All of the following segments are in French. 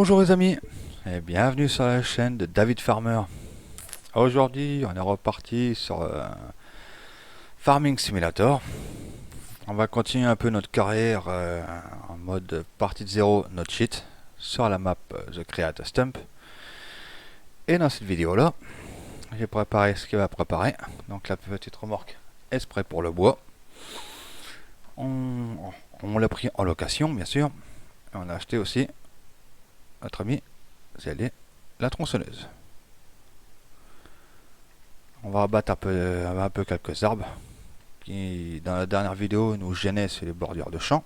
Bonjour les amis et bienvenue sur la chaîne de David Farmer. Aujourd'hui on est reparti sur Farming Simulator. On va continuer un peu notre carrière en mode partie de zéro, notre cheat, sur la map The Create a Stump. Et dans cette vidéo là, j'ai préparé ce qu'il va préparer. Donc la petite remorque est prête pour le bois. On l'a pris en location bien sûr. Et on a acheté aussi notre ami, c'est la tronçonneuse. On va abattre un peu quelques arbres qui, dans la dernière vidéo, nous gênaient sur les bordures de champs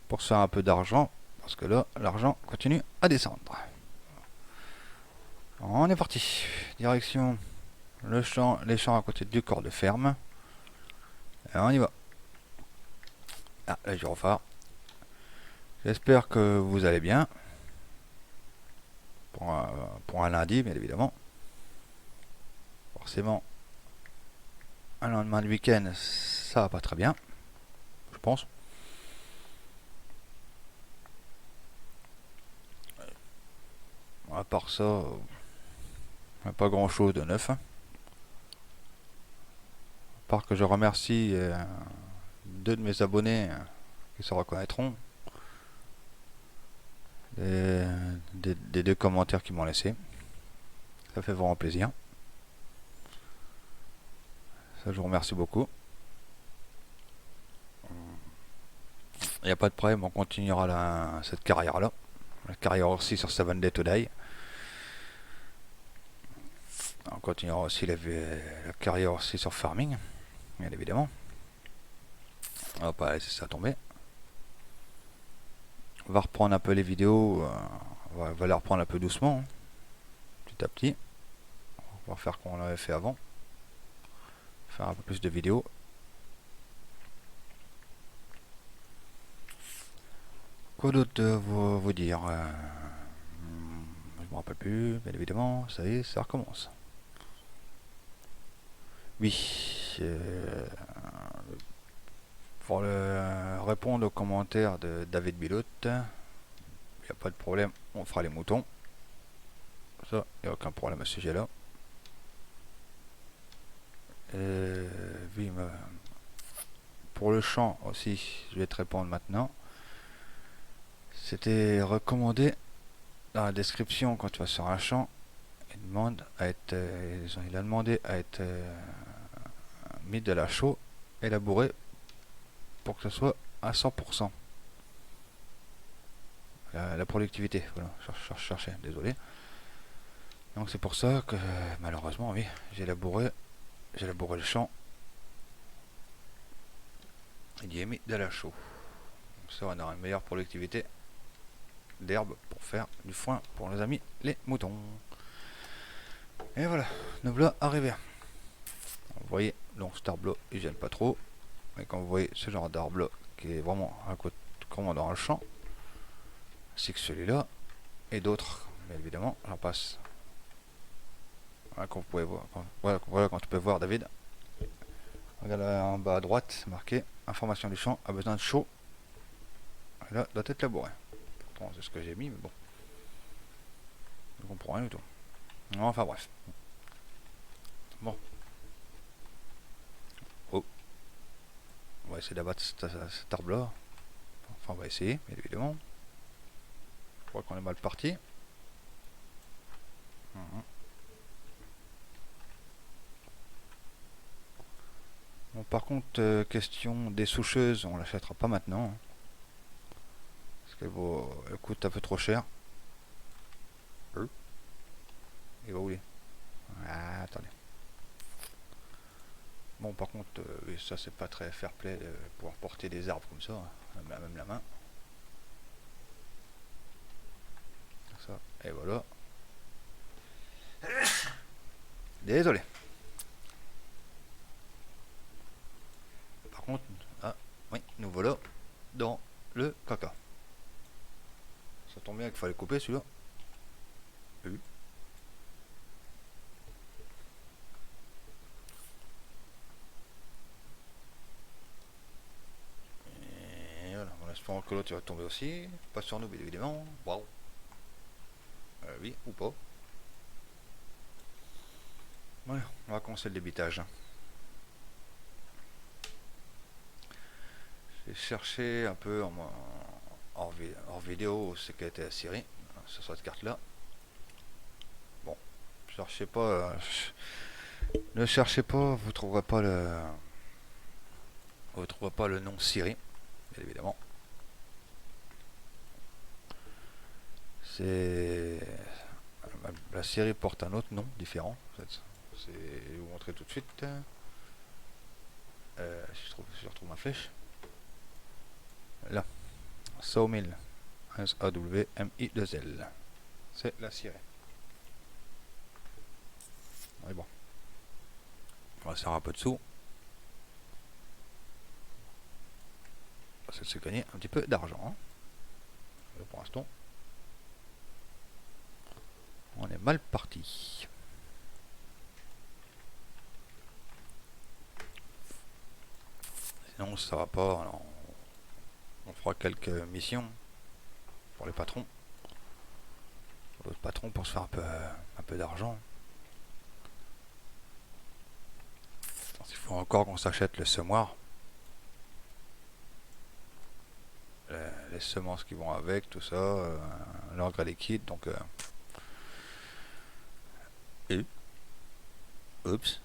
pour se faire un peu d'argent parce que là, l'argent continue à descendre. On est parti. Direction le champ, les champs à côté du corps de ferme. Et on y va. Ah, la gyrophare. J'espère que vous allez bien. Pour un lundi, bien évidemment. Forcément, un lendemain de week-end, ça va pas très bien. Je pense. À part ça, pas grand chose de neuf. À part que je remercie deux de mes abonnés qui se reconnaîtront des deux commentaires qu'ils m'ont laissés. Ça fait vraiment plaisir. Ça, je vous remercie beaucoup. Il n'y a pas de problème, on continuera cette carrière-là. La carrière aussi sur 7 Day to Die. On continuera aussi la carrière aussi sur Farming, bien évidemment. On va pas laisser ça tomber. On va reprendre un peu les vidéos. On va les reprendre un peu doucement, petit à petit. On va faire comme on avait fait avant. Faire un peu plus de vidéos. Quoi d'autre vous dire je me rappelle plus, bien évidemment. Ça y est, ça recommence. Oui. Pour répondre aux commentaires de David Bilout, il n'y a pas de problème, on fera les moutons. Ça, il n'y a aucun problème à ce sujet-là. Oui, pour le champ aussi, je vais te répondre maintenant. C'était recommandé dans la description quand tu vas sur un champ. Il a demandé à être mis de la chaux et labouré pour que ce soit à 100%. La productivité, voilà, chercher, désolé. Donc c'est pour ça que malheureusement, oui, j'ai labouré le champ. Il y est mis de la chaux. Donc ça, on aura une meilleure productivité d'herbe pour faire du foin pour nos amis les moutons. Et voilà, nous voilà arrivés. Vous voyez, donc cet arbre là, il gêne pas trop. Mais quand vous voyez ce genre d'arbre là, qui est vraiment à côté, comment dans le champ, c'est que celui-là et d'autres, mais évidemment, j'en passe. Voilà, quand vous pouvez voir, voilà quand tu peux voir David. Regarde là, en bas à droite, marqué information du champ a besoin de chaud. Et là, doit être labouré. Pourtant, c'est ce que j'ai mis, mais bon. Je ne comprends rien du tout. Enfin bref. Bon. Oh. On va essayer d'abattre cet arbre là. Enfin, on va essayer, bien évidemment. Je crois qu'on est mal parti. Bon, par contre, question des soucheuses, on l'achètera pas maintenant. Hein, parce qu'elle coûte un peu trop cher. Il va où lui? Ah, attendez. Bon, par contre, ça c'est pas très fair play de pouvoir porter des arbres comme ça, hein, même la main. Ça, et voilà. Désolé. Par contre, ah, oui, nous voilà dans le caca. Ça tombe bien qu'il fallait couper celui-là. Oui. Et voilà, en espérant que l'autre va tomber aussi. Pas sur nous, bien évidemment. Waouh. avis, ou pas. Voilà, on va commencer le débitage. J'ai cherché un peu hors vidéo ce qu'était la Syrie sur cette carte là. Bon, cherchez pas, ne cherchez pas, vous trouverez pas le nom Syrie, bien évidemment. C'est la Syrie porte un autre nom différent. Je vais vous montrer tout de suite. Si je retrouve ma flèche. Là, Sawmill, S-A-W-M-I-2-L. C'est la Syrie. Mais bon, on va se faire un peu de sous. On va se gagner un petit peu d'argent. Hein. Pour l'instant, on est mal parti. Sinon, ça va pas. Alors, on fera quelques missions pour les patrons. Pour d'autres patrons pour se faire un peu d'argent. Il faut encore qu'on s'achète le semoir. Les semences qui vont avec, tout ça, l'engrais liquide, donc et oups.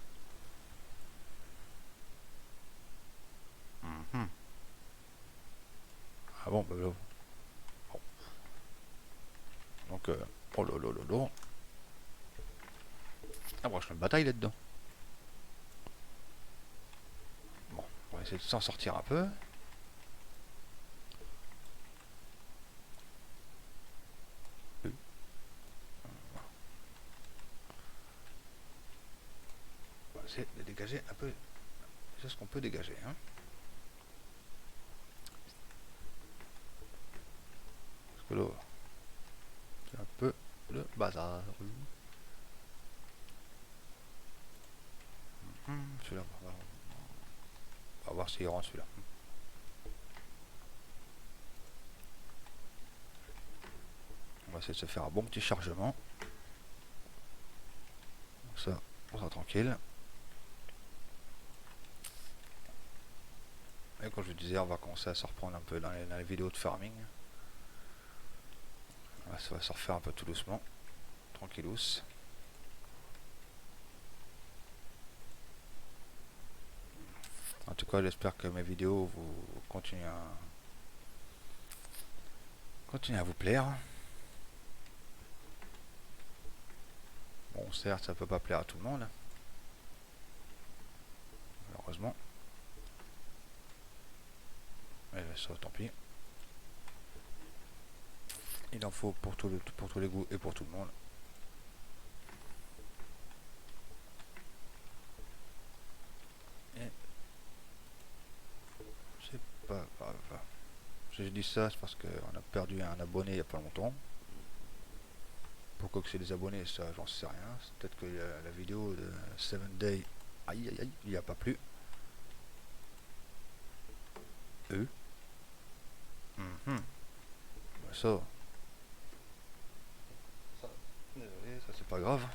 Ah bon, bah là. Bon. Donc oh là là là là. Ah bon, je fais une bataille là-dedans. Bon, on va essayer de s'en sortir un peu. On va essayer de dégager un peu. C'est ce qu'on peut dégager, hein. Parce que là, c'est un peu le bazar. Celui-là, on va voir s'il rentre celui-là. On va essayer de se faire un bon petit chargement. Ça, on sera tranquille. Et comme je vous disais, on va commencer à se reprendre un peu dans les vidéos de farming. Ça va se refaire un peu tout doucement. Tranquillous. En tout cas, j'espère que mes vidéos vous continuent à vous plaire. Bon, certes, ça peut pas plaire à tout le monde, malheureusement. Mais ça, tant pis. Il en faut pour tous les goûts et pour tout le monde. Et c'est pas grave. Si je dis ça, c'est parce qu'on a perdu un abonné il n'y a pas longtemps. Pourquoi que c'est des abonnés, ça j'en sais rien. C'est peut-être que la vidéo de 7 Day, aïe aïe aïe, il n'y a pas plu. Ça, désolé, ça c'est pas grave.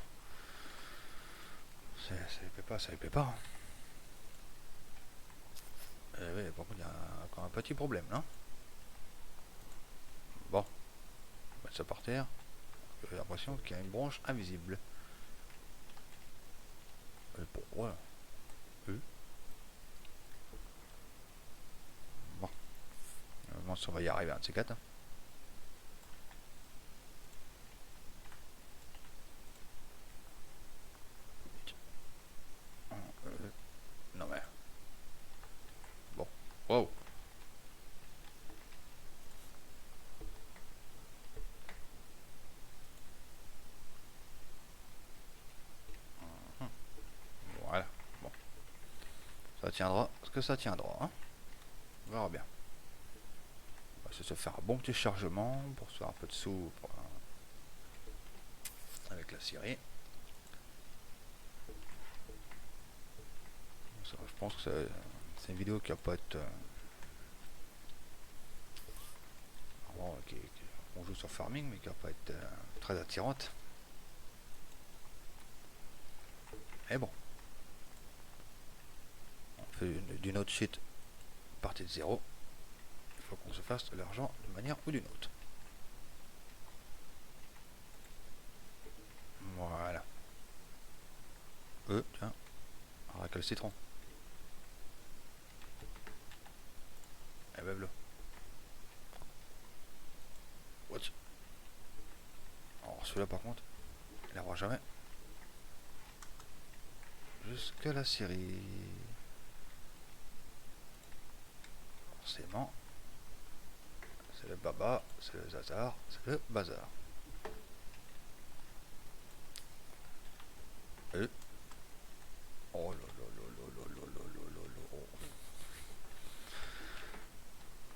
Ça ne plaît pas, ça ne plaît pas. Oui, par contre, il y a encore un petit problème là. Bon, on va mettre ça par terre. J'ai l'impression qu'il y a une branche invisible. Pourquoi Bon, on va y arriver un de ces quatre. Non mais... Bon, wow. Voilà, bon. Ça tiendra ce que ça tiendra, hein. On verra bien. On va se faire un bon petit chargement pour se faire un peu de sous avec la Syrie. Ça, je pense que c'est une vidéo qui va pas être... on joue sur farming, mais qui va pas être très attirante. Mais bon, on fait d'une autre shit partie de zéro. Il faut qu'on se fasse de l'argent d'une manière ou d'une autre. Voilà. Tiens, arrête le citron. Et ben là. What? Alors celui-là par contre, il n'aura jamais. Jusqu'à la Syrie. Forcément. C'est le baba, c'est le zazar, c'est le bazar. Et... oh là là là là là là là là là.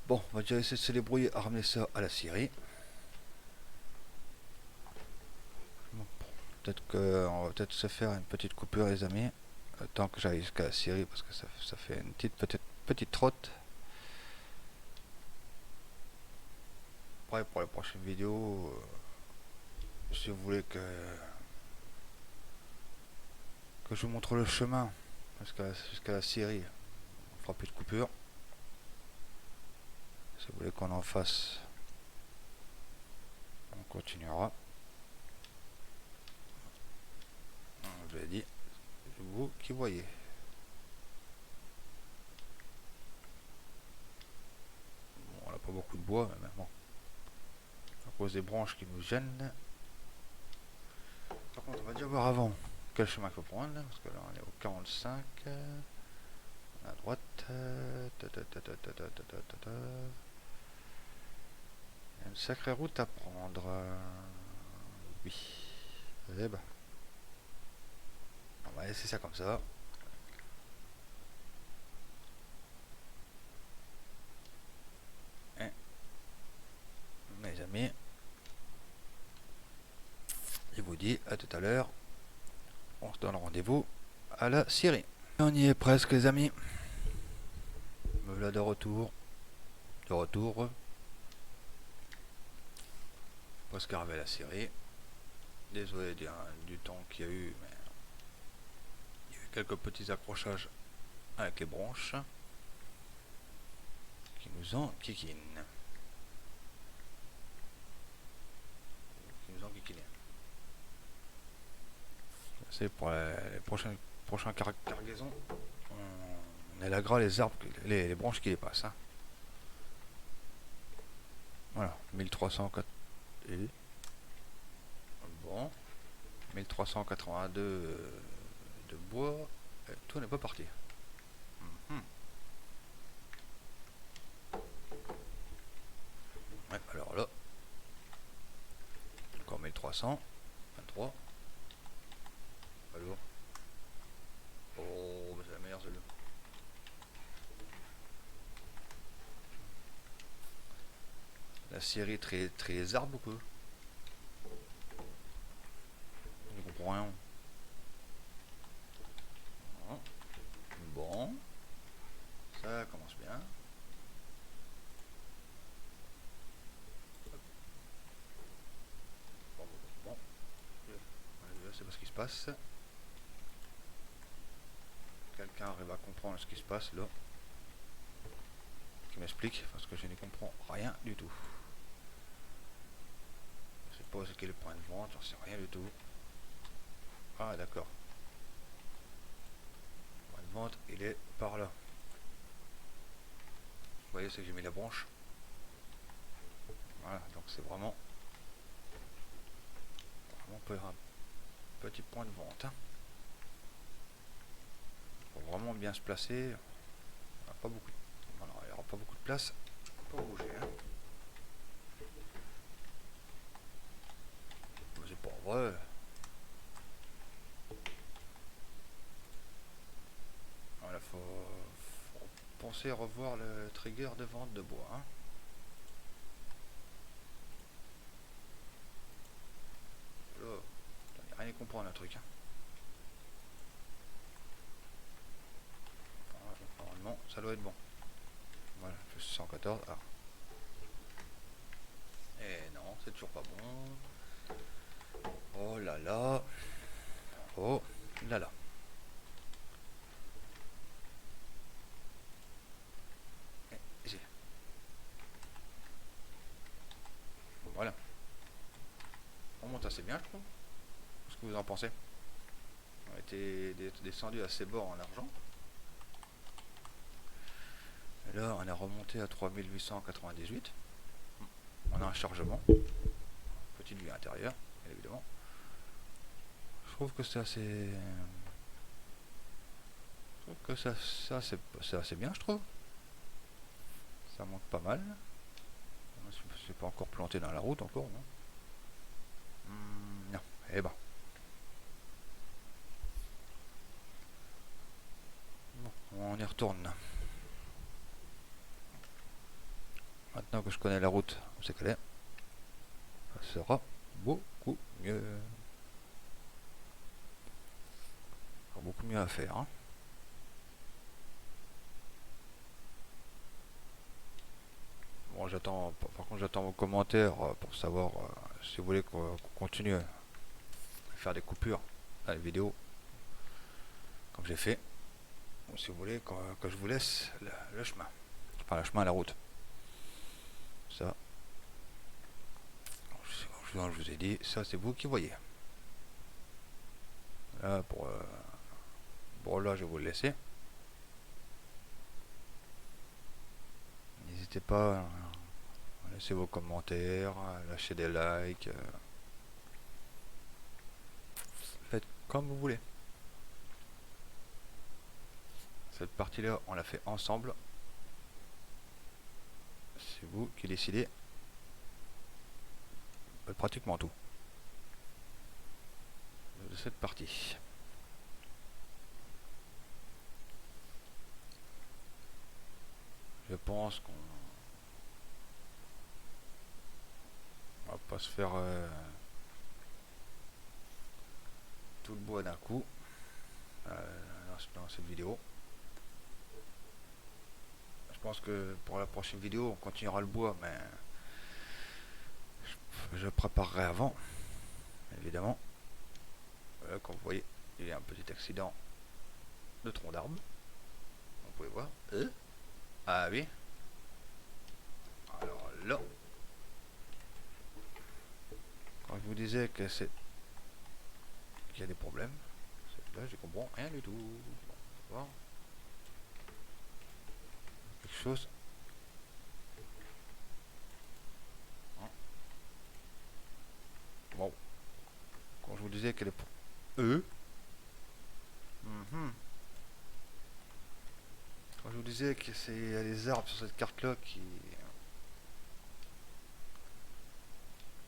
Bon, on va déjà essayer de se débrouiller à ramener ça à la Syrie. Bon, peut-être qu'on va peut-être se faire une petite coupure les amis. Tant que j'arrive jusqu'à la Syrie parce que ça fait une petite trotte. Après pour les prochaines vidéos, si vous voulez que je vous montre le chemin jusqu'à la Syrie, on fera plus de coupure. Si vous voulez qu'on en fasse, on continuera. Je l'ai dit, c'est vous qui voyez. Bon, on n'a pas beaucoup de bois, mais bon, à cause des branches qui nous gênent. Par contre, on va déjà voir avant quel chemin il faut prendre, parce que là on est au 45. À droite. Il y a une sacrée route à prendre. Oui. Eh ben. On va laisser ça comme ça. Et, mes amis, je vous dis à tout à l'heure. On se donne rendez-vous à la Syrie. On y est presque les amis. Me voilà de retour. Presque arrivé à la Syrie. Désolé du temps qu'il y a eu, mais il y a eu quelques petits accrochages avec les branches qui nous enquiquinent. C'est pour les prochains cargaisons. On élagera les arbres, les branches qui les passent. Hein. Voilà, 1304 et bon, 1382 de bois. Et tout n'est pas parti. Ouais, alors là, encore 1323. Alors, oh, c'est la meilleure celle-là. La série très les arbres ou quoi? Je ne comprends rien. Bon, ça commence bien. Bon, je sais pas ce qui se passe. Quelqu'un arrive à comprendre ce qui se passe là, qui m'explique, parce que je n'y comprends rien du tout. Je sais pas ce qu'est le point de vente, j'en sais rien du tout. Ah d'accord. Le point de vente, il est par là. Vous voyez, c'est que j'ai mis la branche. Voilà, donc c'est vraiment un petit point de vente. Hein. Faut vraiment bien se placer. Il n'y aura pas beaucoup. Voilà, il n'y aura pas beaucoup de place pour bouger. Hein. Mais c'est pas vrai. Voilà, faut penser à revoir le trigger de vente de bois. Hein. Là, on rien à comprendre un truc. Hein. Normalement, ça doit être bon. Voilà, plus 114. Ah. Et non. c'est toujours pas bon. Oh là là. Oh là là. Ici. Voilà. On monte assez bien, je trouve. Qu'est-ce que vous en pensez? On a été descendu à ses bords en argent. Et là, on est remonté à 3898. On a un chargement. Petite vue intérieure, évidemment. Je trouve que c'est assez... Je trouve que ça c'est assez bien, je trouve. Ça monte pas mal. Je suis pas encore planté dans la route encore, non? Non. Eh ben. Bon, on y retourne. Maintenant que je connais la route, on sait qu'elle est. Ça sera beaucoup mieux. Beaucoup mieux à faire. Hein. Bon, par contre, j'attends vos commentaires pour savoir si vous voulez qu'on continue à faire des coupures dans les vidéos, comme j'ai fait, ou si vous voulez que je vous laisse le chemin, enfin le chemin à la route. Ça, je vous ai dit, ça c'est vous qui voyez. Là, pour là, je vais vous le laisser. N'hésitez pas à laisser vos commentaires, à lâcher des likes. Faites comme vous voulez. Cette partie-là, on l'a fait ensemble. C'est vous qui décidez pratiquement tout de cette partie. Je pense qu'on va pas se faire tout le bois d'un coup dans cette vidéo. Je pense que pour la prochaine vidéo, on continuera le bois, mais je préparerai avant, évidemment. Comme vous voyez, il y a un petit accident de tronc d'arbre. Vous pouvez voir. Ah oui. Alors là, quand je vous disais que c'est qu'il y a des problèmes, là je comprends rien du tout. Bon, voir. Quelque chose. Bon, quand je vous disais qu'elle est pour eux. Quand je vous disais que c'est les arbres sur cette carte là qui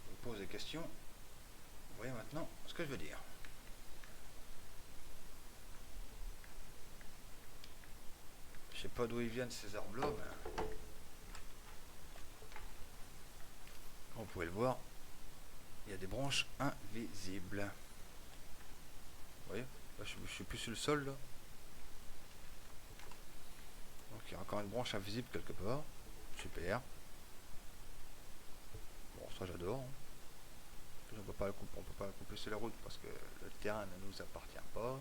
vous posent des questions, vous voyez maintenant ce que je veux dire. Je sais pas d'où ils viennent ces arbres là, mais comme vous pouvez le voir, il y a des branches invisibles. Vous voyez, là, je suis plus sur le sol là. Donc il y a encore une branche invisible quelque part. Super. Bon, ça j'adore. On peut pas couper sur la route parce que le terrain ne nous appartient pas.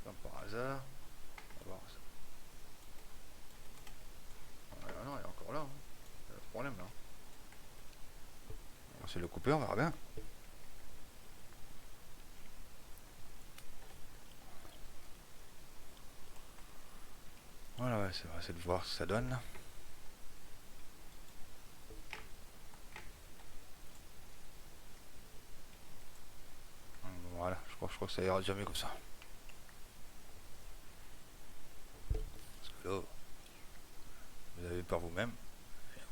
Comme par hasard. On va voir ça. Ah non, il est encore là. Hein. Il y a le problème là. On va essayer de le couper, on verra bien. Voilà, ouais, c'est vrai, c'est de voir ce que ça donne. Voilà, je crois que ça ira déjà mieux comme ça. Parce que là, vous avez par vous-même.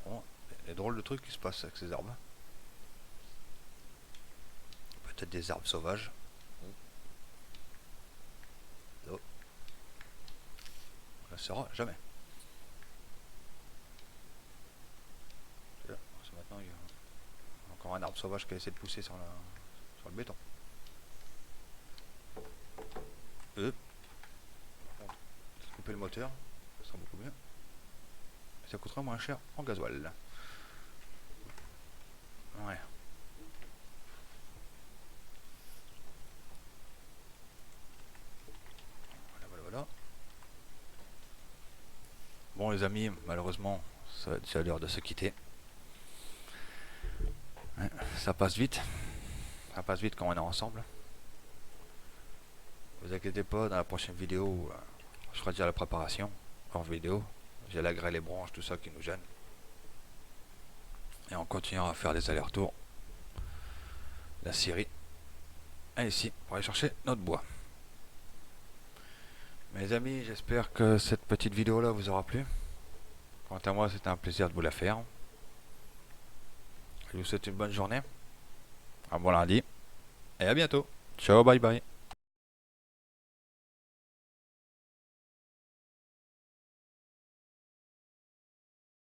Il y a drôles de trucs qui se passent avec ces arbres. Peut-être des arbres sauvages. Là. On ne saura jamais. Là, maintenant, il y a encore un arbre sauvage qui a essayé de pousser sur le béton. Par contre, couper le moteur, ça sera beaucoup mieux. Et ça coûtera moins cher en gasoil. Ouais. Voilà. Bon les amis, malheureusement, ça va être l'heure de se quitter. Ouais, ça passe vite. Ça passe vite quand on est ensemble. Vous inquiétez pas, dans la prochaine vidéo, je ferai déjà la préparation hors vidéo. J'ai l'agré les branches, tout ça qui nous gêne. Et on continuera à faire des allers-retours. La scierie. Et ici, pour aller chercher notre bois. Mes amis, j'espère que cette petite vidéo là vous aura plu. Quant à moi, c'était un plaisir de vous la faire. Je vous souhaite une bonne journée, un bon lundi, et à bientôt. Ciao, bye bye.